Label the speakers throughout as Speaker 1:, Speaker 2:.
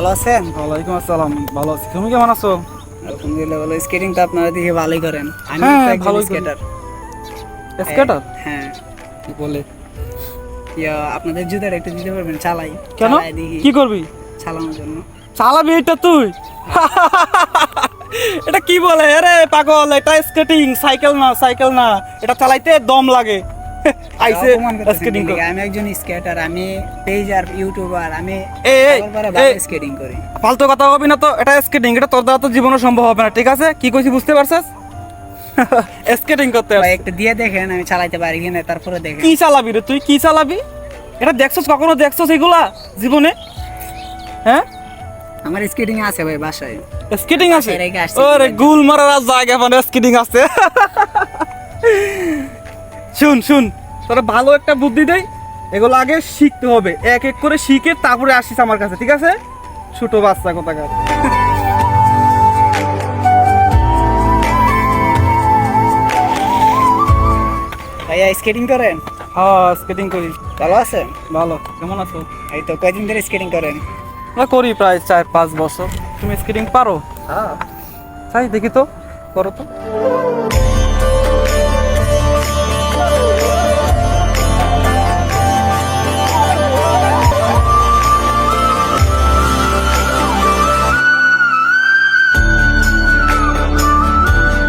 Speaker 1: ভালো আছেন?
Speaker 2: ওয়ালাইকুম আসসালাম, ভালো আছি। তুমি কেমন আছো?
Speaker 1: আলহামদুলিল্লাহ ভালো। স্কেটিং তো আপনারা দেখে ভালোই করেন। আমি
Speaker 2: হ্যাঁ,
Speaker 1: তো একজন
Speaker 2: ভালোই করি।
Speaker 1: স্কেটার।
Speaker 2: স্কেটার?
Speaker 1: হ্যাঁ।
Speaker 2: কি বলে?
Speaker 1: আপনাদের জুতার একটু দিতে পারবেন? চালাই
Speaker 2: কেন?
Speaker 1: চালাই দেখি
Speaker 2: কি করবি?
Speaker 1: চালানোর জন্য।
Speaker 2: চালাবি এটা তুই? এটা কি বলে? আরে পাগল, এটা স্কেটিং, সাইকেল না, সাইকেল না। এটা চালাইতে দম লাগে। আইসে
Speaker 1: অপমান করতেছেন
Speaker 2: স্কেটিং
Speaker 1: কেন?
Speaker 2: কর।
Speaker 1: আমি একজন স্কেটার, আমি পেজার ইউটিউবার, আমি
Speaker 2: এই, এই,
Speaker 1: স্কেটিং করি।
Speaker 2: ফালতু কথা হবে না তো। এটা স্কেটিং, এটা তোর দ্বারা তো জীবনে সম্ভব হবে না, ঠিক আছে? কি কইছি বুঝতে পারছস? স্কেটিং করতে
Speaker 1: ভাই
Speaker 2: আসছিস।
Speaker 1: একটু দিয়ে দেখেন আমি চালাইতে পারি কিনা, তারপরে দেখেন।
Speaker 2: কি চালাবি রে তুই? কি চালাবি? এটা দেখছস? কখনো দেখছস এগুলা জীবনে? হ্যাঁ,
Speaker 1: আমার স্কেটিং আছে ভাই বাসায়।
Speaker 2: স্কেটিং আছে?
Speaker 1: বাসায় রেখে আসছি।
Speaker 2: ওরে গুল মারার জায়গা মানে স্কেটিং আছে। শুন শুন, তোরা ভালো একটা বুদ্ধি দেই। এগুলো আগে শিখতে হবে, এক এক করে শিখে তারপরে আসিস আমার কাছে, ঠিক আছে? ছোট বাচ্চা কোথাকার।
Speaker 1: ভাইয়া স্কেটিং করেন?
Speaker 2: হ্যাঁ, স্কেটিং করি।
Speaker 1: ভালো আছেন?
Speaker 2: ভালো, কেমন আছো?
Speaker 1: এই তো কয়দিন ধরে স্কেটিং করেন?
Speaker 2: করি প্রায় 4-5 বছর। তুমি স্কেটিং পারো?
Speaker 1: হ্যাঁ।
Speaker 2: তাই দেখি তো, করো তো।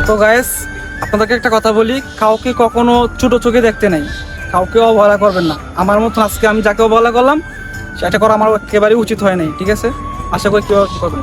Speaker 2: তো গাইস, আপনাদেরকে একটা কথা বলি, কাউকে কখনো ছোট চোখে দেখতে নাই, কাউকে অবহেলা করবেন না। আমার মতো আজকে আমি যাকে অবহেলা করলাম সেটা করা আমার একেবারেই উচিত হয় নাই, ঠিক আছে? আশা করি কেউ করবেন।